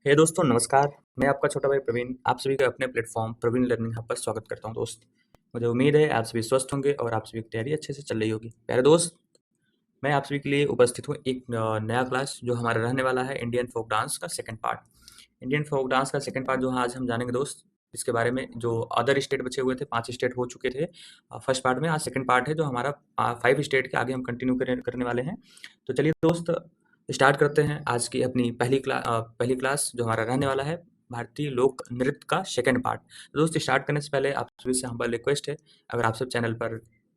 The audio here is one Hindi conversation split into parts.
हे दोस्तों नमस्कार। मैं आपका छोटा भाई प्रवीण आप सभी का अपने प्लेटफॉर्म प्रवीण लर्निंग हब पर स्वागत करता हूं। दोस्त मुझे उम्मीद है आप सभी स्वस्थ होंगे और आप सभी की तैयारी अच्छे से चल रही होगी। प्यारे दोस्त, मैं आप सभी के लिए उपस्थित हूं एक नया क्लास जो हमारा रहने वाला है इंडियन फोक डांस का second part. Indian folk dance का सेकंड पार्ट जो आज हम जानेंगे दोस्त, इसके बारे में जो अदर स्टेट बचे हुए थे, 5 स्टेट हो चुके थे फर्स्ट पार्ट में। आज सेकंड पार्ट है जो हमारा 5 स्टेट के आगे हम कंटिन्यू करने वाले हैं। तो चलिए दोस्त स्टार्ट करते हैं आज की अपनी पहली क्लास जो हमारा रहने वाला है भारतीय लोक नृत्य का सेकंड पार्ट। तो दोस्त स्टार्ट करने से पहले आप सभी से हम्बल रिक्वेस्ट है, अगर आप सब चैनल पर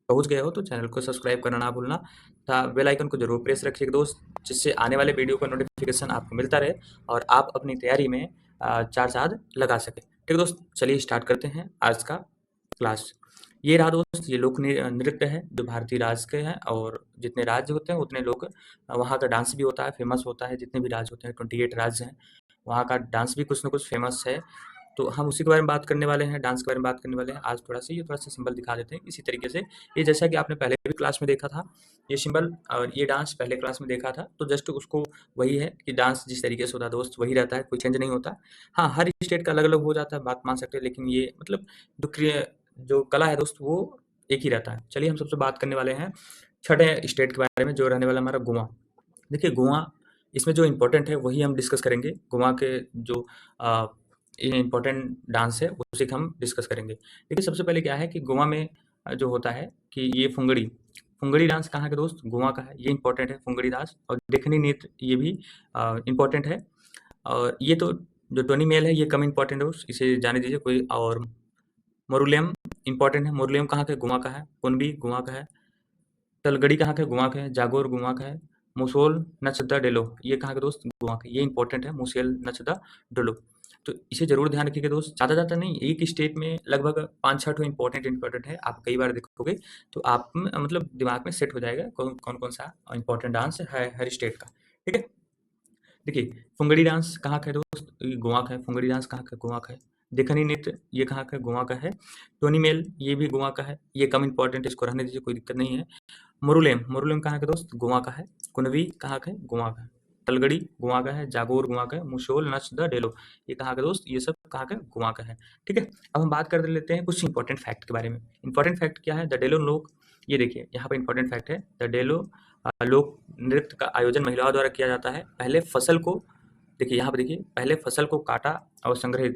पहुंच गए हो तो चैनल को सब्सक्राइब करना ना भूलना तथा बेल आइकन को जरूर प्रेस रखिएगा दोस्त, जिससे आने वाले वीडियो का नोटिफिकेशन आपको मिलता रहे और आप अपनी तैयारी में चार चांद लगा सके। ठीक है दोस्त, चलिए स्टार्ट करते हैं आज का क्लास। ये रहा दोस्त, ये लोक नृत्य है जो भारतीय राज्य के हैं और जितने राज्य होते हैं उतने लोग वहाँ का डांस भी होता है, फेमस होता है। जितने भी राज्य होते हैं 28 राज्य हैं, वहाँ का डांस भी कुछ ना कुछ फेमस है। तो हम उसी के बारे में बात करने वाले हैं, डांस के बारे में बात करने वाले हैं आज। थोड़ा सा सिंबल दिखा देते हैं इसी तरीके से। ये जैसा कि आपने पहले भी क्लास में देखा था, ये सिंबल और ये डांस पहले क्लास में देखा था, तो जस्ट उसको वही है कि डांस जिस तरीके से होता है दोस्त वही रहता है, कोई चेंज नहीं होता। हाँ, हर स्टेट का अलग अलग हो जाता है, बात मान सकते हैं, लेकिन ये मतलब जो कला है दोस्त वो एक ही रहता है। चलिए हम सबसे बात करने वाले हैं छठे स्टेट के बारे में जो रहने वाला हमारा गोवा। देखिए गोवा, इसमें जो इम्पोर्टेंट है वही हम डिस्कस करेंगे। गोवा के जो इम्पोर्टेंट डांस है उसी का हम डिस्कस करेंगे। देखिए सबसे पहले क्या है कि गोवा में जो होता है कि ये फुंगड़ी फुंगड़ी डांस कहाँ का दोस्त, गोवा का है। ये इम्पोर्टेंट है फुंगड़ी डांस। और देखनी नृत्य ये भी इम्पोर्टेंट है। और ये तो जो टोनी मेल है ये कम इम्पोर्टेंट है, इसे जाने दीजिए कोई। और मोरुलियम इम्पोर्टेंट है। मोरुलियम कहाँ का है, गोवा का है। कुनबी गोवा का है। तलगड़ी कहाँ का है, गोवा का है। जागोर गोवा का है। मुसोल नचदा डेलो ये कहाँ का दोस्त, गोवा का। ये इंपॉर्टेंट है, मुसेल नचदा डेलो। तो इसे जरूर ध्यान रखिएगा दोस्त। ज़्यादा नहीं, एक स्टेट में लगभग 5-6 ठो इंपॉर्टेंट है। आप कई बार देखोगे तो आप मतलब दिमाग में सेट हो जाएगा कौन सा इंपॉर्टेंट डांस है हर स्टेट का। ठीक है, देखिए फुंगड़ी डांस कहाँ का है दोस्त, ये गोवा का है। फुंगड़ी डांस कहाँ का है, गोवा का है। देखनी नृत्य ये कहाँ का है, गोवा का है। टोनी मेल ये भी गोवा का है, ये कम इंपॉर्टेंट है, इसको रहने दीजिए, कोई दिक्कत नहीं है। मुरुलेम मुरुलेम कहाँ का दोस्त, गोवा का है। कुनवी कहाँ का है, गोवा का है। तलगड़ी गोवा का है। जागोर गोवा का है। मुशोल नच द डेलो ये कहाँ का दोस्त, ये सब कहाँ का, गोवा का है। ठीक है, अब हम बात कर लेते हैं कुछ इंपॉर्टेंट फैक्ट के बारे में। इंपॉर्टेंट फैक्ट क्या है, द डेलो लोक, ये देखिए यहाँ पर इंपॉर्टेंट फैक्ट है, द डेलो लोक नृत्य का आयोजन महिलाओं द्वारा किया जाता है। पहले फसल को देखिए, यहाँ पे देखिए, पहले फसल को काटा और संग्रहित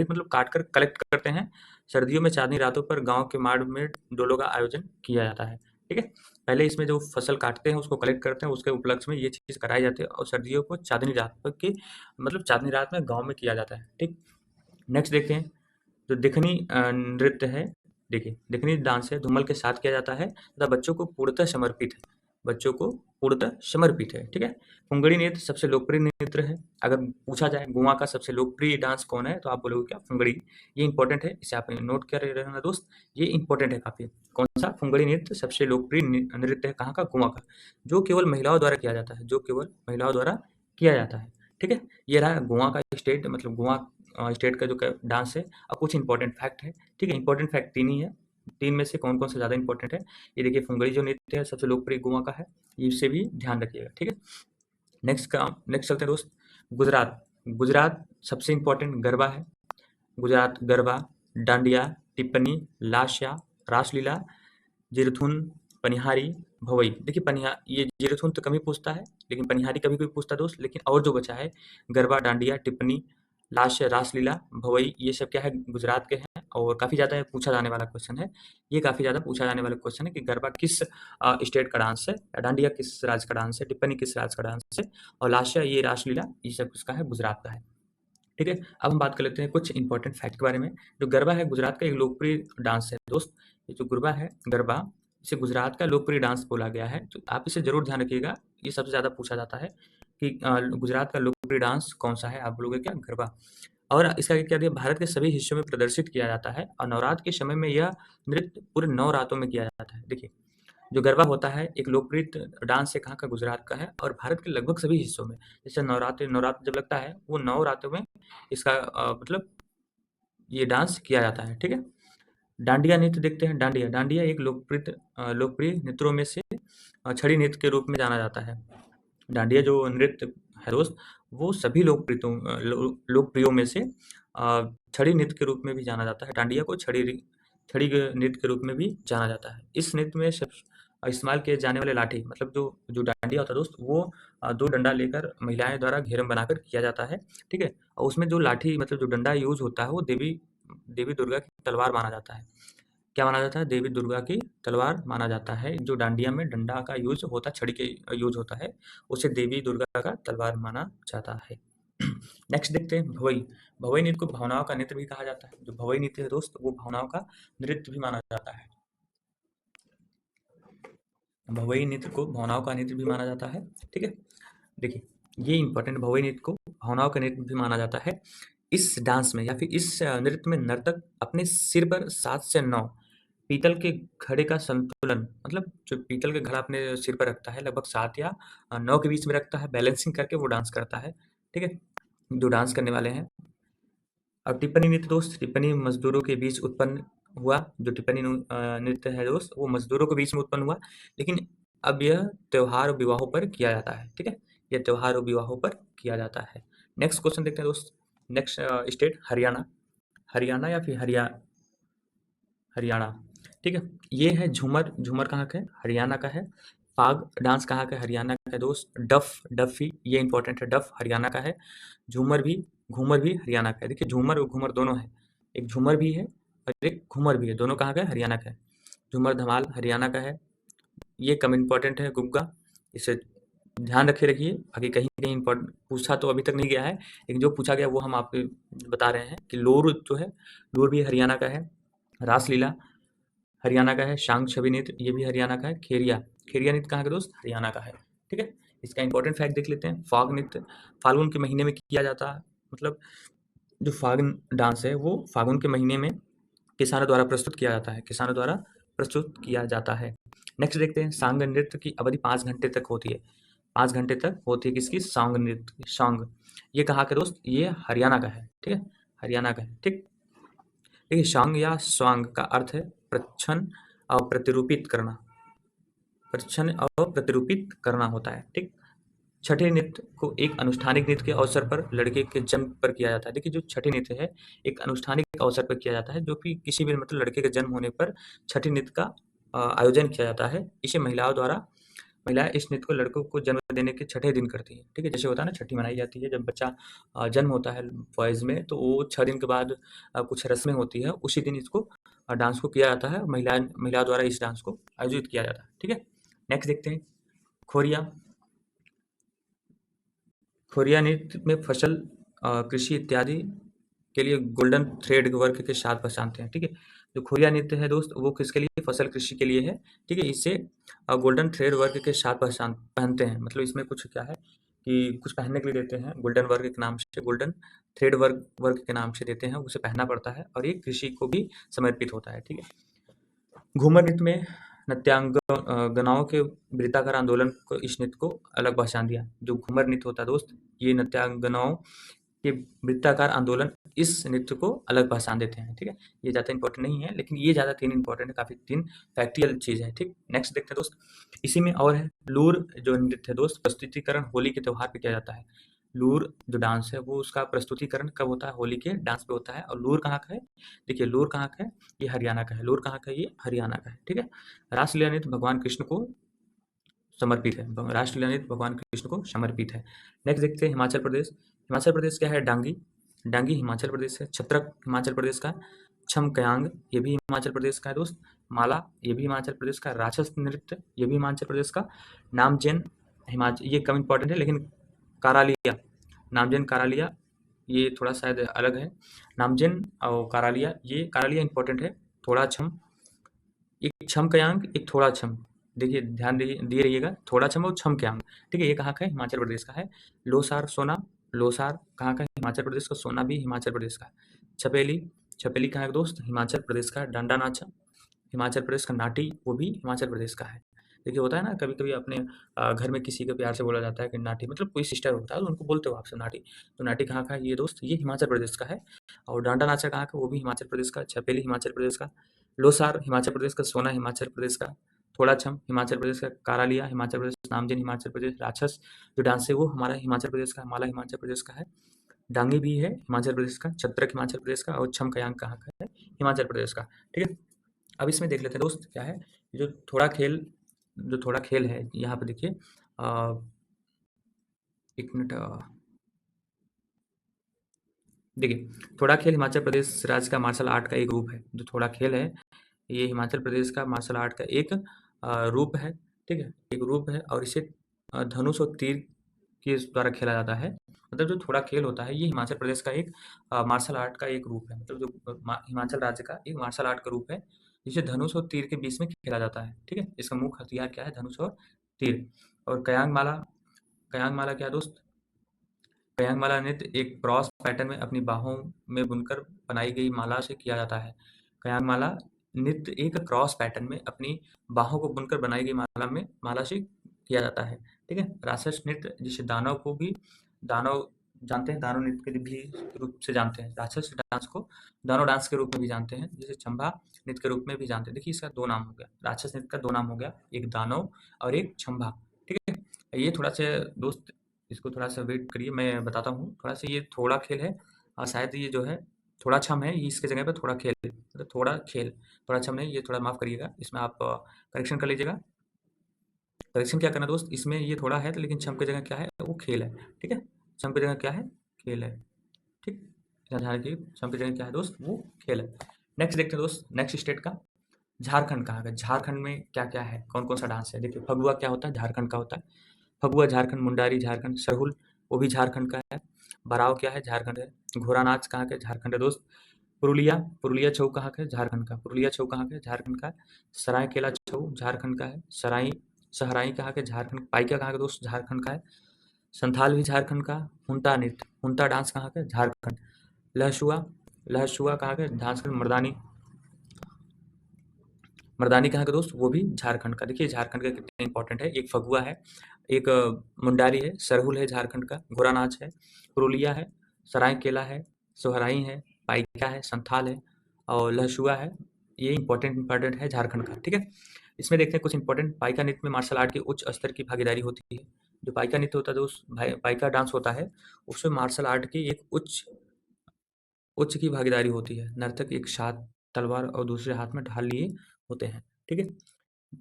मतलब काट कर कलेक्ट करते हैं। सर्दियों में चांदनी रातों पर गांव के मार्ग में डोलों का आयोजन किया जाता है। ठीक है, पहले इसमें जो फसल काटते हैं उसको कलेक्ट करते हैं, उसके उपलक्ष्य में ये चीज़ कराई जाती है और सर्दियों को चांदनी रात पर के मतलब चांदनी रात में गाँव में किया जाता है। ठीक, नेक्स्ट देखते हैं जो देखनी नृत्य है। देखिए देखनी डांस है, धूमल के साथ किया जाता है तथा बच्चों को पूर्णतः समर्पित है। बच्चों को पूर्णतः समर्पित है। ठीक है, फुंगड़ी नृत्य सबसे लोकप्रिय नृत्य है। अगर पूछा जाए गोवा का सबसे लोकप्रिय डांस कौन है तो आप बोलोगे क्या, फुंगड़ी। ये इंपॉर्टेंट है, इसे आप नोट कर रहना दोस्त, ये इंपॉर्टेंट है काफी। कौन सा, फुंगड़ी नृत्य सबसे लोकप्रिय नृत्य है कहाँ का, गोवा का, जो केवल महिलाओं द्वारा किया जाता है, जो केवल महिलाओं द्वारा किया जाता है। ठीक है, ये रहा गोवा का स्टेट, मतलब गोवा स्टेट का जो डांस है। अब कुछ इंपॉर्टेंट फैक्ट है। ठीक है, इंपॉर्टेंट फैक्ट 3 ही है, 3 में से कौन सा ज़्यादा इंपॉर्टेंट है। ये देखिए फुंगड़ी जो नृत्य है सबसे लोकप्रिय गोवा का है, इससे भी ध्यान रखिएगा। ठीक है, नेक्स्ट चलते हैं दोस्त, गुजरात। गुजरात सबसे इंपॉर्टेंट गरबा है। गुजरात गरबा, डांडिया, टिप्पणी, लास्या, रासलीला, जिरथुन, पनिहारी, भवई। देखिए ये जिरथुन तो कम ही पूछता है, लेकिन पनिहारी कभी कोई पूछता है दोस्त। लेकिन और जो बचा है गरबा, डांडिया, टिप्पणी, लास्य, रासलीला, भवई, ये सब क्या है, गुजरात के हैं और काफ़ी ज़्यादा पूछा जाने वाला क्वेश्चन है। ये काफ़ी ज़्यादा पूछा जाने वाला क्वेश्चन है कि गरबा किस स्टेट का डांस है, डांडिया किस राज्य का डांस है, टिप्पणी किस राज्य का डांस है, और लास्य ये रासलीला ये सब किसका है, गुजरात का है। ठीक है, अब हम बात कर लेते हैं कुछ इंपॉर्टेंट फैक्ट के बारे में। जो गरबा है गुजरात का एक लोकप्रिय डांस है दोस्त। ये जो गरबा, इसे गुजरात का लोकप्रिय डांस बोला गया है। तो आप इसे जरूर ध्यान रखिएगा, ये सबसे ज़्यादा पूछा जाता है कि गुजरात का लोकप्रिय डांस कौन सा है, आप बोलोगे क्या, गरबा। और इसका क्या दिया, भारत के सभी हिस्सों में प्रदर्शित किया जाता है और नवरात्र के समय में यह नृत्य पूरे 9 रातों में किया जाता है। देखिए जो गरबा होता है एक लोकप्रिय डांस है कहाँ का, गुजरात का है और भारत के लगभग सभी हिस्सों में। जैसे नवरात्र जब लगता है वो 9 रातों में इसका मतलब ये डांस किया जाता है। ठीक है, डांडिया नृत्य देखते हैं। डांडिया एक लोकप्रिय नृत्यों में से छड़ी नृत्य के रूप में जाना जाता है। डांडिया जो नृत्य है दोस्त वो सभी लोकप्रियों में से छड़ी नृत्य के रूप में भी जाना जाता है। डांडिया को छड़ी के नृत्य के रूप में भी जाना जाता है। इस नृत्य में इस्तेमाल किए जाने वाले लाठी मतलब जो डांडिया होता है दोस्त, वो 2 डंडा लेकर महिलाएँ द्वारा घेरम बनाकर किया जाता है, ठीक है? और उसमें जो लाठी मतलब जो डंडा यूज़ होता है वो देवी देवी दुर्गा की तलवार माना जाता है। क्या माना जाता है? देवी दुर्गा की तलवार माना जाता है। जो डांडिया में डंडा का यूज़ होता है, छड़ी के यूज़ होता है, उसे देवी दुर्गा का तलवार माना जाता है। नेक्स्ट देखते हैं भवई। भवई नृत्य को भावनाओं का नृत्य भी कहा जाता है। जो भवई नृत्य है दोस्त, वो भावनाओं का नृत्य भी माना जाता है। भवई नृत्य को भावनाओं का नृत्य भी माना जाता है, ठीक है? देखिए, ये इम्पोर्टेंट भवई नृत्य को भावनाओं का नृत्य भी माना जाता है। इस डांस में या फिर इस नृत्य में नर्तक अपने सिर पर 7 से 9 पीतल के घड़े का संतुलन मतलब जो पीतल के घड़ा अपने सिर पर रखता है लगभग 7 या 9 के बीच में रखता है, बैलेंसिंग करके वो डांस करता है, ठीक है? जो डांस करने वाले हैं। अब टिप्पणी नृत्य दोस्त, टिप्पणी मजदूरों के बीच उत्पन्न हुआ। जो टिप्पणी नृत्य है दोस्त, वो मजदूरों के बीच में उत्पन्न हुआ, लेकिन अब यह त्योहार और विवाहों पर किया जाता है, ठीक है? यह त्योहार और विवाहों पर किया जाता है। नेक्स्ट क्वेश्चन देखते हैं दोस्त। Next state Haryana. हरियाणा या फिर हरियाणा, ठीक है? ये है झूमर। झूमर कहाँ का है? हरियाणा का है। फाग डांस कहाँ का है? हरियाणा का है दोस्त। डफी ये इंपॉर्टेंट है। डफ हरियाणा का है। घूमर भी हरियाणा का है। देखिए झूमर और घूमर दोनों है। एक झूमर भी है और एक घूमर भी है। दोनों कहाँ का है? हरियाणा का है। झूमर धमाल हरियाणा का है। ये कम इंपॉर्टेंट है गुग्गा, इसे ध्यान रखिए। बाकी कहीं कहीं इंपॉर्टेंट पूछा तो अभी तक नहीं गया है, लेकिन जो पूछा गया वो हम आपको बता रहे हैं कि लोर जो है, लोर भी हरियाणा का है। रासलीला हरियाणा का है। शांग छवि नृत्य ये भी हरियाणा का है। खेरिया नृत्य कहाँ का दोस्त? हरियाणा का है, ठीक है? इसका इंपॉर्टेंट फैक्ट देख लेते हैं। फाग नृत्य फाल्गुन के महीने में किया जाता है। मतलब जो फाग डांस है वो फागुन के महीने में किसानों द्वारा प्रस्तुत किया जाता है। किसानों द्वारा प्रस्तुत किया जाता है। नेक्स्ट देखते हैं सांग नृत्य की अवधि 5 घंटे तक होती है। 5 घंटे तक होती है किसकी? सांग नृत्य की। सांग ये कहाँ का दोस्त? ये हरियाणा का है, ठीक है? हरियाणा का है, ठीक। देखिए शांग या स्वांग का अर्थ है प्रच्छन्न और प्रतिरूपित करना। प्रच्छन्न और प्रतिरूपित करना होता है, ठीक। छठे नृत्य को एक अनुष्ठानिक नृत्य के अवसर पर लड़के के जन्म पर किया जाता है। देखिए जो छठी नृत्य है एक अनुष्ठानिक अवसर पर किया जाता है, जो कि किसी भी मतलब लड़के के जन्म होने पर छठी नृत्य का आयोजन किया जाता है। इसे महिलाएं इस नृत्य को लड़कों को जन्म देने के छठे दिन करती है, ठीक है? जैसे होता है ना छठी मनाई जाती है जब बच्चा जन्म होता है बॉयज़ में, तो वो 6 दिन के बाद कुछ रस्में होती है, उसी दिन इसको डांस को किया जाता है। महिलाओं द्वारा इस डांस को आयोजित किया जाता है, ठीक है? नेक्स्ट देखते हैं खोरिया। खोरिया नृत्य में फसल कृषि इत्यादि के लिए गोल्डन थ्रेड वर्क के साथ पहचानते हैं, ठीक है? जो खोरिया नृत्य है दोस्त वो किसके लिए? फसल कृषि के लिए है, ठीक है? इसे गोल्डन थ्रेड वर्क के साथ पहनते हैं। मतलब इसमें कुछ क्या है कि कुछ पहनने के लिए देते हैं गोल्डन वर्क के नाम से, गोल्डन थ्रेड वर्क के नाम से देते हैं, उसे पहनना पड़ता है और ये कृषि को भी समर्पित होता है, ठीक है? घूमर नृत्य में गनाओं के वृत्ताकार आंदोलन को इस नृत्य को अलग पहचान दिया। जो घूमर नृत्य होता है दोस्त, ये नृत्यांगनाओं के वृत्ताकार आंदोलन इस नृत्य को अलग पहचान देते हैं, ठीक है? ये ज़्यादा इंपॉर्टेंट नहीं है, लेकिन ये ज़्यादा 3 इंपॉर्टेंट है, काफ़ी 3 फैक्टियल चीज़ है, ठीक? नेक्स्ट देखते हैं दोस्त, इसी में और है लूर जो नृत्य है दोस्त, प्रस्तुतिकरण होली के त्योहार पे किया जाता है। लूर जो डांस है वो उसका प्रस्तुतिकरण कब होता है? होली के डांस पे होता है। और लूर कहाँ का है? देखिए लूर कहाँ का है? ये हरियाणा का है। लूर कहाँ का है? ये हरियाणा का है, ठीक है? रासलीला नृत्य भगवान कृष्ण को समर्पित है। रासलीला नृत्य भगवान कृष्ण को समर्पित है। नेक्स्ट देखते हैं हिमाचल प्रदेश। हिमाचल प्रदेश क्या है? डांगी। डांगी हिमाचल प्रदेश है। छत्रक हिमाचल प्रदेश का है। छमकयांग ये भी हिमाचल प्रदेश का है दोस्त। माला ये भी हिमाचल प्रदेश का। राक्षस नृत्य ये भी हिमाचल प्रदेश का। नामजेन हिमाचल ये कम इंपॉर्टेंट है, लेकिन कारालिया नामजेन कारालिया ये थोड़ा शायद अलग है। नामजेन और कारालिया इंपॉर्टेंट है। थोड़ा छम एक छमकयांग एक थोड़ा छम। देखिए ध्यान दिए रहिएगा, थोड़ा छम और छमकयांग, ठीक है? ये कहाँ का है? हिमाचल प्रदेश का है। लोसार सोना लोसार कहाँ का है? हिमाचल प्रदेश का। सोना भी हिमाचल प्रदेश का है। छपेली छपेली कहाँ का दोस्त? हिमाचल प्रदेश का। डंडा नाचा हिमाचल प्रदेश का। नाटी वो भी हिमाचल प्रदेश का है। देखिए होता है ना कभी कभी अपने घर में किसी को प्यार से बोला जाता है कि नाटी, मतलब कोई सिस्टर होता है तो उनको बोलते हो आपसे नाटी। तो नाटी कहाँ का है ये दोस्त? ये हिमाचल प्रदेश का है। और डांडा नाचा कहाँ का? वो भी हिमाचल प्रदेश का। छपेली हिमाचल प्रदेश का। लोसार हिमाचल प्रदेश का। सोना हिमाचल प्रदेश का। थोड़ा छम हिमाचल प्रदेश का, कारालिया हिमाचल प्रदेश, नामजन हिमाचल प्रदेश, राक्षस जो डांस है वो हमारा हिमाचल प्रदेश का, माला हिमाचल प्रदेश का है, डांगी भी है हिमाचल प्रदेश का, चत्रक हिमाचल प्रदेश का और छम कयांग कहाँ का है, हिमाचल प्रदेश का। ठीक है, अब इसमें देख लेते हैं दोस्त क्या है जो थोड़ा खेल है यहाँ पे देखिए। एक मिनट, देखिए थोड़ा खेल हिमाचल प्रदेश राज्य का मार्शल आर्ट का एक रूप है। जो थोड़ा खेल है ये हिमाचल प्रदेश का मार्शल आर्ट का एक रूप है। ठीक है, एक रूप है और इसे धनुष और तीर के द्वारा खेला जाता है। मतलब जो थोड़ा खेल होता है ये हिमाचल प्रदेश का एक मार्शल आर्ट का एक रूप है। मतलब जो हिमाचल राज्य का एक मार्शल आर्ट का रूप है जिसे धनुष और तीर के बीच में खेला जाता है। ठीक है, इसका मुख्य हथियार क्या है, धनुष और तीर। और कयांग माला क्या है दोस्त, कयांग माला नृत्य एक क्रॉस पैटर्न में अपनी बाहों में बुनकर बनाई गई माला से किया जाता है। कयांग माला नृत्य एक क्रॉस पैटर्न में अपनी बाहों को बुनकर बनाई गई माला से किया जाता है। ठीक है, राक्षस नृत्य जिसे दानव जानते हैं, दानव नृत्य के भी रूप से जानते हैं। राक्षस डांस को दानव डांस के रूप में भी जानते हैं, जिसे चंबा नृत्य के रूप में भी जानते हैं। देखिए इसका दो नाम हो गया, राक्षस नृत्य का दो नाम हो गया, एक दानव और एक चंबा। ठीक है, ये थोड़ा सा दोस्त इसको थोड़ा सा वेट करिए, मैं बताता हूँ। थोड़ा सा ये थोड़ा खेल है और शायद ये जो है थोड़ा छम है, ये इसके जगह पे थोड़ा खेल, मतलब थोड़ा खेल, थोड़ा छम नहीं, ये थोड़ा माफ़ करिएगा, इसमें आप करेक्शन कर लीजिएगा। करेक्शन क्या करना दोस्त, इसमें ये थोड़ा है तो लेकिन छम की जगह क्या है, वो खेल है। ठीक है, छम की जगह क्या है, खेल है। ठीक, इतना ध्यान रखिए, छम की जगह क्या है दोस्त, वो खेल है। नेक्स्ट देखते हैं दोस्त, नेक्स्ट स्टेट का झारखंड कहाँ का। झारखंड में क्या क्या है, कौन कौन सा डांस है। देखिए फगुआ क्या होता है, झारखंड का होता है। फगुआ झारखंड, मुंडारी झारखंड, सरहुल वो भी झारखंड का है। बराव क्या है, झारखंड है। घोड़ा नाच कहाँ का है, झारखंड है दोस्त। पुरुलिया छऊ कहाँ का है, झारखंड का। पुरुलिया छऊ कहाँ का है, झारखंड का है। सरायकेला छऊ झारखंड का है। सहराई कहाँ का है, झारखंड। पाइका कहाँ का दोस्त, झारखंड का है। संथाल भी झारखंड का। हुंटा नृत्य, हुंटा डांस कहाँ का है, झारखंड। लहसुआ लहसुआ कहाँ का है, झारखंड। मर्दानी कहाँ का दोस्त, वो भी झारखंड का। देखिए झारखंड का कितना इंपॉर्टेंट है, एक फगुआ है, एक मुंडारी है, सरहुल है झारखंड का, घोड़ा नाच है, पुरुलिया है, सरायकेला है, सोहराई है, पाइका है, संथाल है और लहसुआ है। ये इंपॉर्टेंट है झारखंड का। ठीक है, इसमें देखते हैं कुछ इंपॉर्टेंट। पाइका नृत्य में मार्शल आर्ट की उच्च स्तर की भागीदारी होती है। जो पाइका नृत्य होता है दोस्त, पाइका डांस होता है, उसमें मार्शल आर्ट की एक उच्च की भागीदारी होती है। नर्तक एक साथ तलवार और दूसरे हाथ में ढाल लिए होते हैं। ठीक है,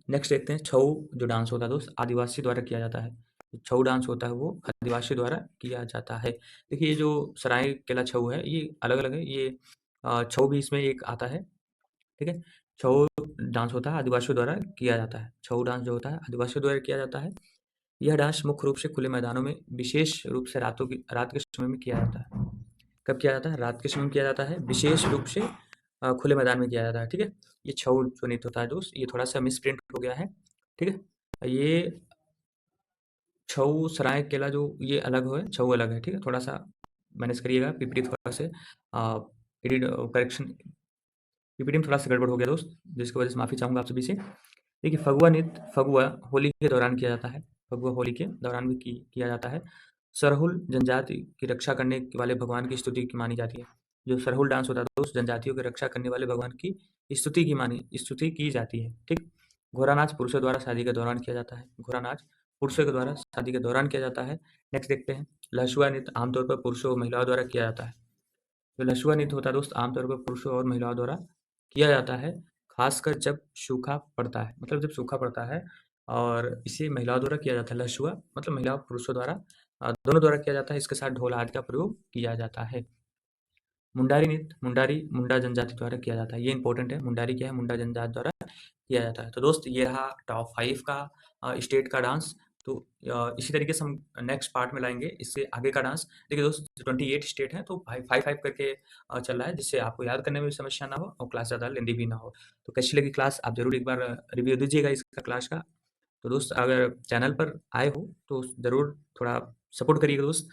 नेक्स्ट देखते हैं छऊ जो डांस होता है दोस्त, आदिवासी द्वारा किया जाता है। छऊ डांस होता है वो आदिवासी द्वारा किया जाता है। देखिए ये जो सरायकेला छऊ है ये अलग अलग है, ये छऊ भी इसमें एक आता है। ठीक है, छऊ डांस होता है आदिवासियों द्वारा किया जाता है। छऊ डांस जो होता है आदिवासियों द्वारा किया जाता है। यह डांस मुख्य रूप से खुले मैदानों में विशेष रूप से रात के समय में किया जाता है। कब किया जाता है, रात के समय में किया जाता है, विशेष रूप से खुले मैदान में किया जाता है। ठीक है, ये छऊ जो नृत्य होता है दोस्त, ये थोड़ा सा मिस प्रिंट हो गया है। ठीक है, ये छऊ सरायकेला जो ये अलग है, छऊ अलग है। ठीक है, थोड़ा सा मैनेज करिएगा, पीपीटी थोड़ा से एडिट करेक्शन, पीपीटी में थोड़ा सा गड़बड़ हो गया दोस्त, जिसकी वजह से माफ़ी चाहूँगा आप सभी से। देखिए फगुआ होली के दौरान किया जाता है। फगुआ होली के दौरान भी किया जाता है। सरहुल जनजाति की रक्षा करने वाले भगवान की स्तुति की मानी जाती है। जो सरहुल डांस होता है दोस्त, जनजातियों की रक्षा करने वाले भगवान की स्तुति की जाती है। ठीक, घोड़ा नाच पुरुषों द्वारा शादी के दौरान किया जाता है। घोड़ा नाच पुरुषों के द्वारा शादी के दौरान किया जाता है। नेक्स्ट देखते हैं, लहसुआ नृत्य आमतौर पर पुरुषों और महिलाओं द्वारा किया जाता है। जो लहसुआ नृत्य होता है दोस्त आमतौर पर पुरुषों और महिलाओं द्वारा किया जाता है, खासकर जब सूखा पड़ता है। मतलब जब सूखा पड़ता है और इसे महिलाओं द्वारा किया जाता है। लहसुआ मतलब महिलाओं पुरुषों द्वारा दोनों द्वारा किया जाता है। इसके साथ ढोल आदि का प्रयोग किया जाता है। मुंडारी नृत्य मुंडा जनजाति द्वारा किया जाता है। ये इंपॉर्टेंट है, मुंडारी क्या है, मुंडा जनजाति द्वारा किया जाता है। तो दोस्त ये रहा टॉप 5 का स्टेट का डांस। तो इसी तरीके से हम नेक्स्ट पार्ट में लाएंगे इससे आगे का डांस। देखिए दोस्त 28 स्टेट हैं तो 5-5 करके चल रहा है, जिससे आपको याद करने में भी समस्या ना हो और क्लास ज़्यादा लेंदी भी ना हो। तो कैसी लगी क्लास, आप ज़रूर एक बार रिव्यू दीजिएगा इसका क्लास का। तो दोस्त अगर चैनल पर आए हो तो ज़रूर थोड़ा सपोर्ट करिएगा दोस्त।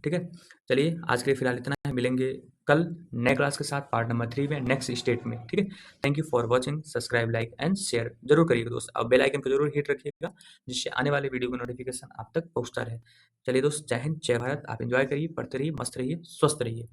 ठीक है, चलिए आज के लिए फिलहाल इतना है, मिलेंगे कल नए क्लास के साथ पार्ट नंबर 3 में नेक्स्ट स्टेट में। ठीक है, thank you for watching, subscribe like and share जरूर करिएगा दोस्त। अब बेल आइकन को जरूर हिट रखिएगा जिससे आने वाले वीडियो का नोटिफिकेशन आप तक पहुंचता रहे। चलिए दोस्त, जय हिंद जय भारत, आप एंजॉय करिए, पढ़ते रहिए, मस्त रहिए, स्वस्थ रहिए।